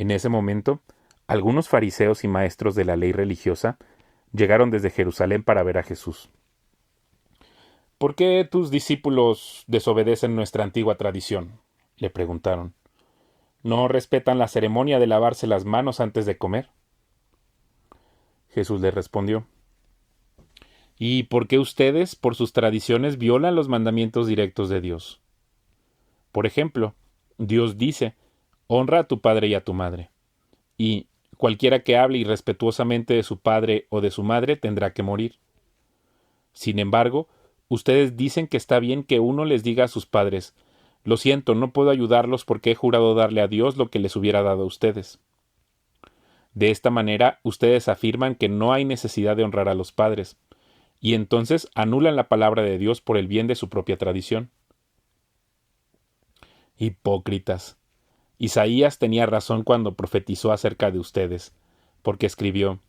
En ese momento, algunos fariseos y maestros de la ley religiosa llegaron desde Jerusalén para ver a Jesús. ¿Por qué tus discípulos desobedecen nuestra antigua tradición?, le preguntaron. ¿No respetan la ceremonia de lavarse las manos antes de comer? Jesús les respondió. ¿Y por qué ustedes, por sus tradiciones, violan los mandamientos directos de Dios? Por ejemplo, Dios dice, honra a tu padre y a tu madre. Y cualquiera que hable irrespetuosamente de su padre o de su madre tendrá que morir. Sin embargo, ustedes dicen que está bien que uno les diga a sus padres, lo siento, no puedo ayudarlos porque he jurado darle a Dios lo que les hubiera dado a ustedes. De esta manera, ustedes afirman que no hay necesidad de honrar a los padres, y entonces anulan la palabra de Dios por el bien de su propia tradición. Hipócritas. Isaías tenía razón cuando profetizó acerca de ustedes, porque escribió,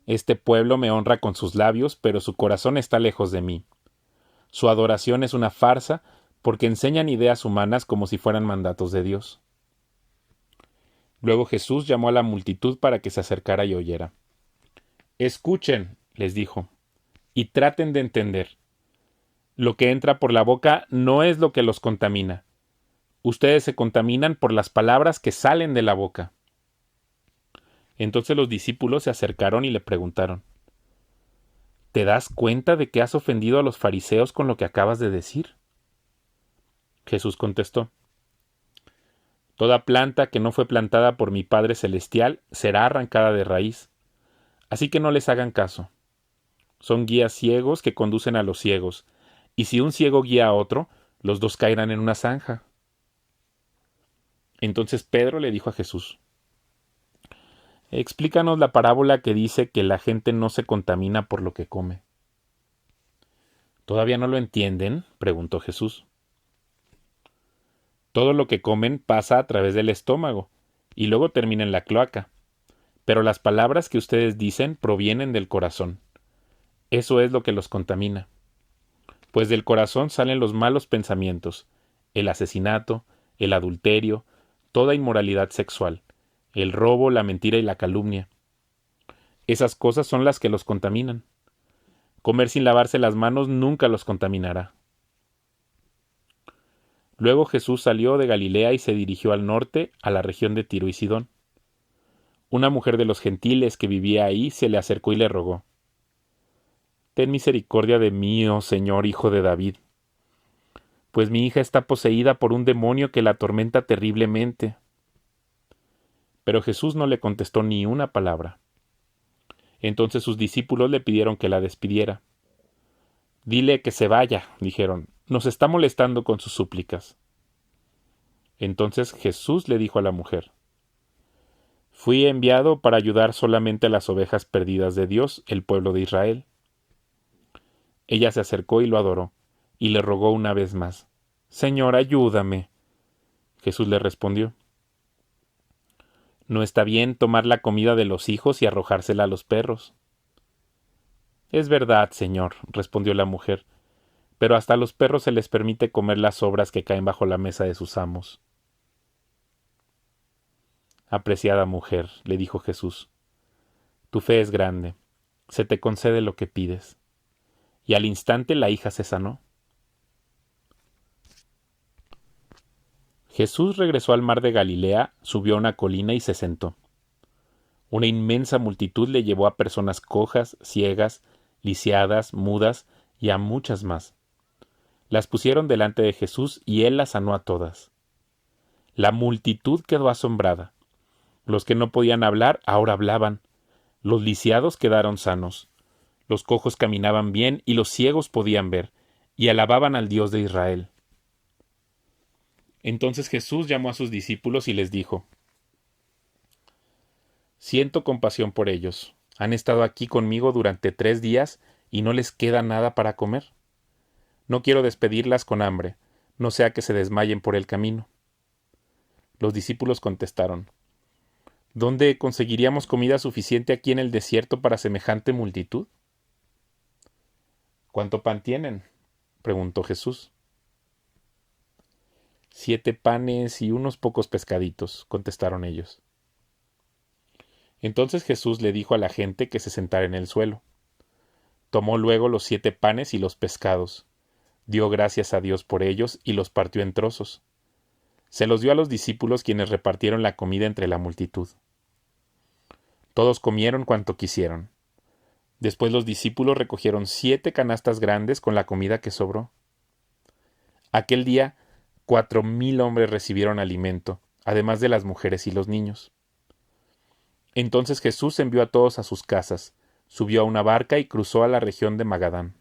Este pueblo me honra con sus labios, pero su corazón está lejos de mí. Su adoración es una farsa, porque enseñan ideas humanas como si fueran mandatos de Dios. Luego Jesús llamó a la multitud para que se acercara y oyera. Escuchen, les dijo, y traten de entender. Lo que entra por la boca no es lo que los contamina. Ustedes se contaminan por las palabras que salen de la boca. Entonces los discípulos se acercaron y le preguntaron, ¿te das cuenta de que has ofendido a los fariseos con lo que acabas de decir? Jesús contestó, Toda planta que no fue plantada por mi Padre Celestial será arrancada de raíz. Así que no les hagan caso. Son guías ciegos que conducen a los ciegos, y si un ciego guía a otro, los dos caerán en una zanja. Entonces Pedro le dijo a Jesús, explícanos la parábola que dice que la gente no se contamina por lo que come. ¿Todavía no lo entienden?, preguntó Jesús. Todo lo que comen pasa a través del estómago, y luego termina en la cloaca. Pero las palabras que ustedes dicen provienen del corazón. Eso es lo que los contamina. Pues del corazón salen los malos pensamientos, el asesinato, el adulterio, toda inmoralidad sexual, el robo, la mentira y la calumnia. Esas cosas son las que los contaminan. Comer sin lavarse las manos nunca los contaminará. Luego Jesús salió de Galilea y se dirigió al norte, a la región de Tiro y Sidón. Una mujer de los gentiles que vivía ahí se le acercó y le rogó, Ten misericordia de mí, oh Señor, hijo de David, pues mi hija está poseída por un demonio que la atormenta terriblemente. Pero Jesús no le contestó ni una palabra. Entonces sus discípulos le pidieron que la despidiera. Dile que se vaya, dijeron, nos está molestando con sus súplicas. Entonces Jesús le dijo a la mujer, Fui enviado para ayudar solamente a las ovejas perdidas de Dios, el pueblo de Israel. Ella se acercó y lo adoró, y le rogó una vez más, Señor, ayúdame. Jesús le respondió, No está bien tomar la comida de los hijos y arrojársela a los perros. Es verdad, Señor, respondió la mujer, pero hasta a los perros se les permite comer las sobras que caen bajo la mesa de sus amos. Apreciada mujer, le dijo Jesús, tu fe es grande, se te concede lo que pides. Y al instante la hija se sanó. Jesús regresó al mar de Galilea, subió a una colina y se sentó. Una inmensa multitud le llevó a personas cojas, ciegas, lisiadas, mudas y a muchas más. Las pusieron delante de Jesús y él las sanó a todas. La multitud quedó asombrada. Los que no podían hablar ahora hablaban. Los lisiados quedaron sanos. Los cojos caminaban bien y los ciegos podían ver, y alababan al Dios de Israel. Entonces Jesús llamó a sus discípulos y les dijo, Siento compasión por ellos. Han estado aquí conmigo durante 3 días y no les queda nada para comer. No quiero despedirlas con hambre, no sea que se desmayen por el camino. Los discípulos contestaron, ¿Dónde conseguiríamos comida suficiente aquí en el desierto para semejante multitud? ¿Cuánto pan tienen?, preguntó Jesús. 7 panes y unos pocos pescaditos, contestaron ellos. Entonces Jesús le dijo a la gente que se sentara en el suelo. Tomó luego los 7 panes y los pescados, dio gracias a Dios por ellos y los partió en trozos. Se los dio a los discípulos, quienes repartieron la comida entre la multitud. Todos comieron cuanto quisieron. Después los discípulos recogieron 7 canastas grandes con la comida que sobró. Aquel día 4,000 hombres recibieron alimento, además de las mujeres y los niños. Entonces Jesús envió a todos a sus casas, subió a una barca y cruzó a la región de Magadán.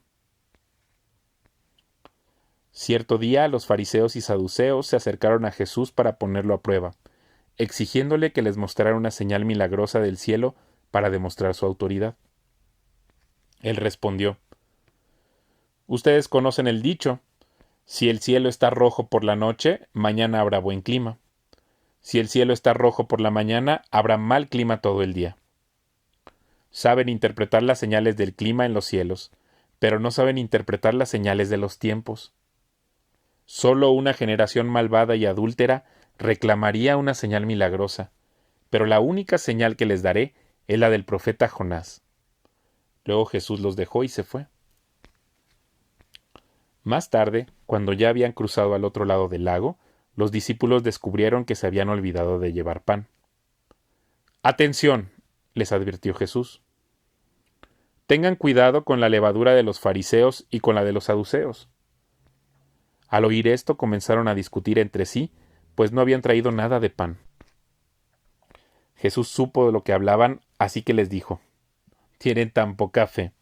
Cierto día los fariseos y saduceos se acercaron a Jesús para ponerlo a prueba, exigiéndole que les mostrara una señal milagrosa del cielo para demostrar su autoridad. Él respondió: Ustedes conocen el dicho: si el cielo está rojo por la noche, mañana habrá buen clima. Si el cielo está rojo por la mañana, habrá mal clima todo el día. Saben interpretar las señales del clima en los cielos, pero no saben interpretar las señales de los tiempos. Solo una generación malvada y adúltera reclamaría una señal milagrosa, pero la única señal que les daré es la del profeta Jonás. Luego Jesús los dejó y se fue. Más tarde, cuando ya habían cruzado al otro lado del lago, los discípulos descubrieron que se habían olvidado de llevar pan. ¡Atención!, les advirtió Jesús. Tengan cuidado con la levadura de los fariseos y con la de los saduceos. Al oír esto comenzaron a discutir entre sí, pues no habían traído nada de pan. Jesús supo de lo que hablaban, así que les dijo: ¿Tienen tan poca fe?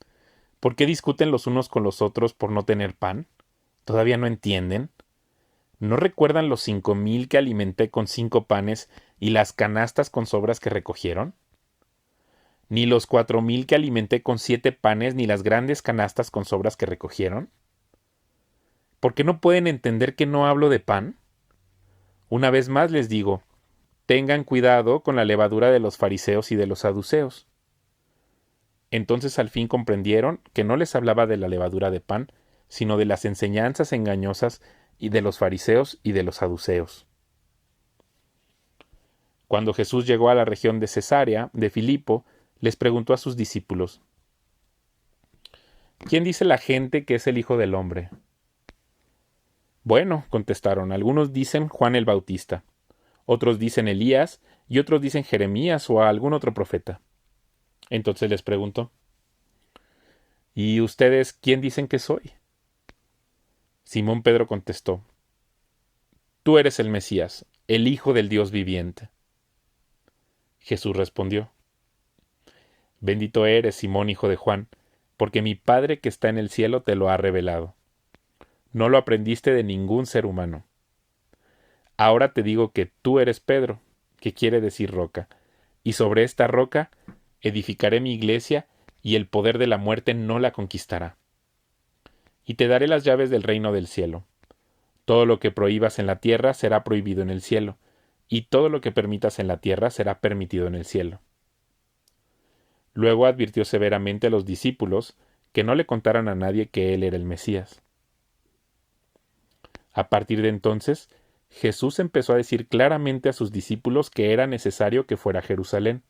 ¿Por qué discuten los unos con los otros por no tener pan? ¿Todavía no entienden? ¿No recuerdan los 5,000 que alimenté con 5 panes y las canastas con sobras que recogieron? ¿Ni los 4,000 que alimenté con 7 panes ni las grandes canastas con sobras que recogieron? ¿Por qué no pueden entender que no hablo de pan? Una vez más les digo, tengan cuidado con la levadura de los fariseos y de los saduceos. Entonces al fin comprendieron que no les hablaba de la levadura de pan, sino de las enseñanzas engañosas y de los fariseos y de los saduceos. Cuando Jesús llegó a la región de Cesarea de Filipo, les preguntó a sus discípulos: ¿Quién dice la gente que es el Hijo del Hombre? Bueno, contestaron, algunos dicen Juan el Bautista, otros dicen Elías y otros dicen Jeremías o algún otro profeta. Entonces les preguntó: ¿Y ustedes quién dicen que soy? Simón Pedro contestó: Tú eres el Mesías, el Hijo del Dios viviente. Jesús respondió: Bendito eres, Simón, hijo de Juan, porque mi Padre que está en el cielo te lo ha revelado. No lo aprendiste de ningún ser humano. Ahora te digo que tú eres Pedro, que quiere decir roca, y sobre esta roca edificaré mi iglesia, y el poder de la muerte no la conquistará. Y te daré las llaves del reino del cielo. Todo lo que prohíbas en la tierra será prohibido en el cielo, y todo lo que permitas en la tierra será permitido en el cielo. Luego advirtió severamente a los discípulos que no le contaran a nadie que él era el Mesías. A partir de entonces, Jesús empezó a decir claramente a sus discípulos que era necesario que fuera a Jerusalén,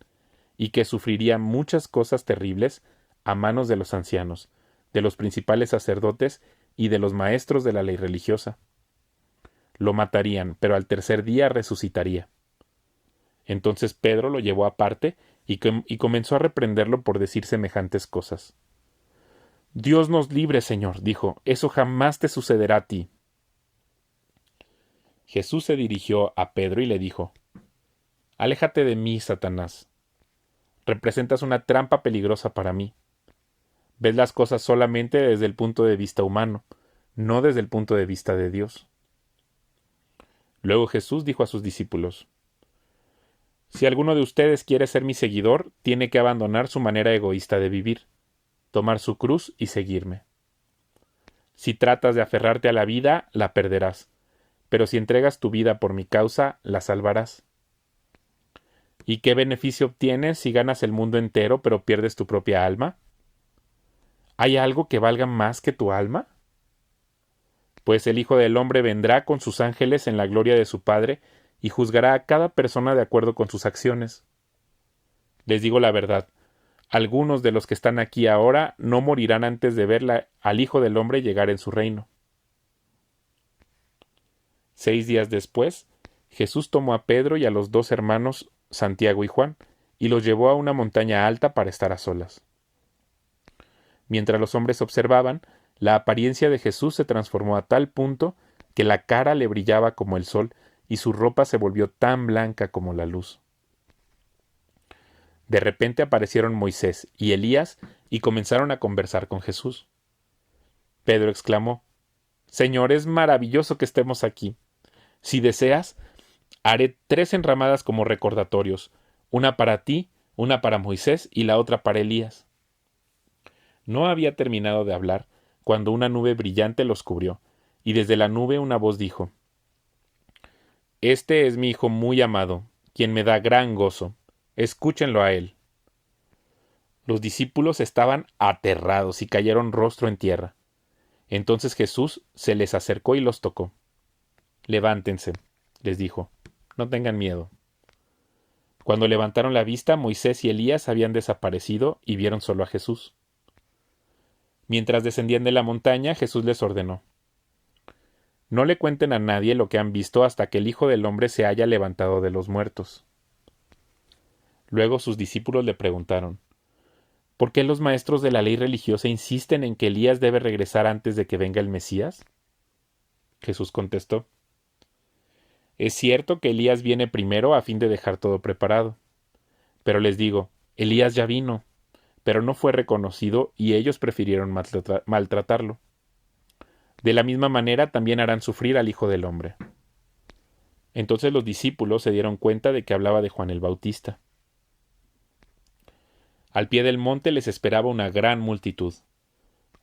y que sufriría muchas cosas terribles a manos de los ancianos, de los principales sacerdotes y de los maestros de la ley religiosa. Lo matarían, pero al tercer día resucitaría. Entonces Pedro lo llevó aparte y comenzó a reprenderlo por decir semejantes cosas. Dios nos libre, Señor, dijo, eso jamás te sucederá a ti. Jesús se dirigió a Pedro y le dijo: Aléjate de mí, Satanás. Representas una trampa peligrosa para mí. Ves las cosas solamente desde el punto de vista humano, no desde el punto de vista de Dios. Luego Jesús dijo a sus discípulos: Si alguno de ustedes quiere ser mi seguidor, tiene que abandonar su manera egoísta de vivir, tomar su cruz y seguirme. Si tratas de aferrarte a la vida, la perderás, pero si entregas tu vida por mi causa, la salvarás. ¿Y qué beneficio obtienes si ganas el mundo entero pero pierdes tu propia alma? ¿Hay algo que valga más que tu alma? pues el Hijo del Hombre vendrá con sus ángeles en la gloria de su Padre y juzgará a cada persona de acuerdo con sus acciones. Les digo la verdad, algunos de los que están aquí ahora no morirán antes de ver al Hijo del Hombre llegar en su reino. 6 días después, Jesús tomó a Pedro y a los 2 hermanos, Santiago y Juan, y los llevó a una montaña alta para estar a solas. Mientras los hombres observaban, la apariencia de Jesús se transformó a tal punto que la cara le brillaba como el sol y su ropa se volvió tan blanca como la luz. De repente aparecieron Moisés y Elías y comenzaron a conversar con Jesús. Pedro exclamó: «Señor, es maravilloso que estemos aquí. Si deseas, haré 3 enramadas como recordatorios, una para ti, una para Moisés y la otra para Elías». No había terminado de hablar cuando una nube brillante los cubrió, y desde la nube una voz dijo: «Este es mi Hijo muy amado, quien me da gran gozo. Escúchenlo a él». Los discípulos estaban aterrados y cayeron rostro en tierra. Entonces Jesús se les acercó y los tocó. «Levántense», les dijo, «no tengan miedo». Cuando levantaron la vista, Moisés y Elías habían desaparecido y vieron solo a Jesús. Mientras descendían de la montaña, Jesús les ordenó: «No le cuenten a nadie lo que han visto hasta que el Hijo del Hombre se haya levantado de los muertos». Luego sus discípulos le preguntaron: «¿Por qué los maestros de la ley religiosa insisten en que Elías debe regresar antes de que venga el Mesías?». Jesús contestó: «Es cierto que Elías viene primero a fin de dejar todo preparado. Pero les digo, Elías ya vino, pero no fue reconocido y ellos prefirieron maltratarlo. De la misma manera también harán sufrir al Hijo del Hombre». Entonces los discípulos se dieron cuenta de que hablaba de Juan el Bautista. Al pie del monte les esperaba una gran multitud.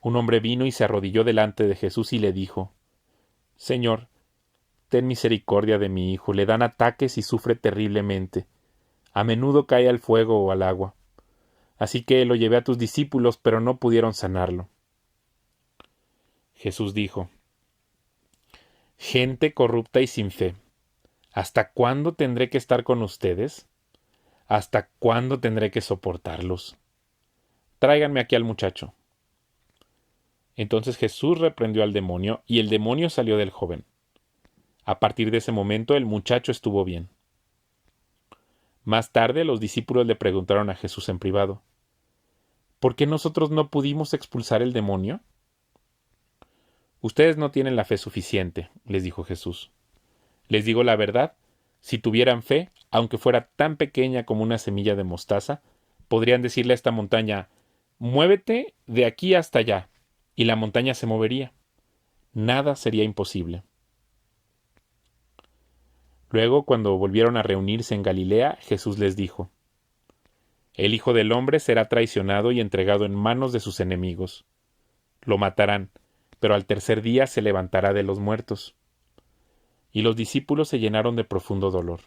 Un hombre vino y se arrodilló delante de Jesús y le dijo: «Señor, ten misericordia de mi hijo, le dan ataques y sufre terriblemente. A menudo cae al fuego o al agua. Así que lo llevé a tus discípulos, pero no pudieron sanarlo». Jesús dijo: «Gente corrupta y sin fe, ¿hasta cuándo tendré que estar con ustedes? ¿Hasta cuándo tendré que soportarlos? Tráiganme aquí al muchacho». Entonces Jesús reprendió al demonio, y el demonio salió del joven. A partir de ese momento el muchacho estuvo bien. Más tarde los discípulos le preguntaron a Jesús en privado: «¿Por qué nosotros no pudimos expulsar el demonio?». «Ustedes no tienen la fe suficiente», les dijo Jesús. «Les digo la verdad, si tuvieran fe, aunque fuera tan pequeña como una semilla de mostaza, podrían decirle a esta montaña: muévete de aquí hasta allá, y la montaña se movería. Nada sería imposible». Luego, cuando volvieron a reunirse en Galilea, Jesús les dijo: «El Hijo del Hombre será traicionado y entregado en manos de sus enemigos. Lo matarán, pero al tercer día se levantará de los muertos». Y los discípulos se llenaron de profundo dolor.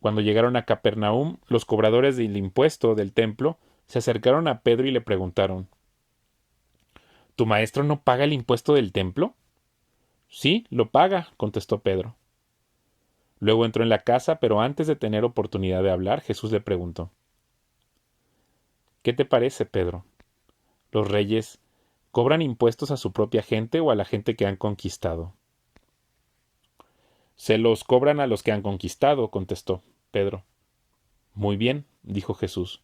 Cuando llegaron a Capernaum, los cobradores del impuesto del templo se acercaron a Pedro y le preguntaron: «¿Tu maestro no paga el impuesto del templo?». «Sí, lo paga», contestó Pedro. Luego entró en la casa, pero antes de tener oportunidad de hablar, Jesús le preguntó: «¿Qué te parece, Pedro? ¿Los reyes cobran impuestos a su propia gente o a la gente que han conquistado?». «Se los cobran a los que han conquistado», contestó Pedro. «Muy bien», dijo Jesús.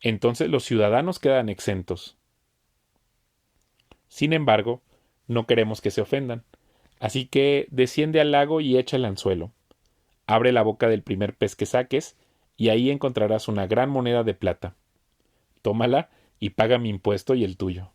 «Entonces los ciudadanos quedan exentos. Sin embargo, no queremos que se ofendan. Así que desciende al lago y echa el anzuelo. Abre la boca del primer pez que saques, y ahí encontrarás una gran moneda de plata. Tómala y paga mi impuesto y el tuyo».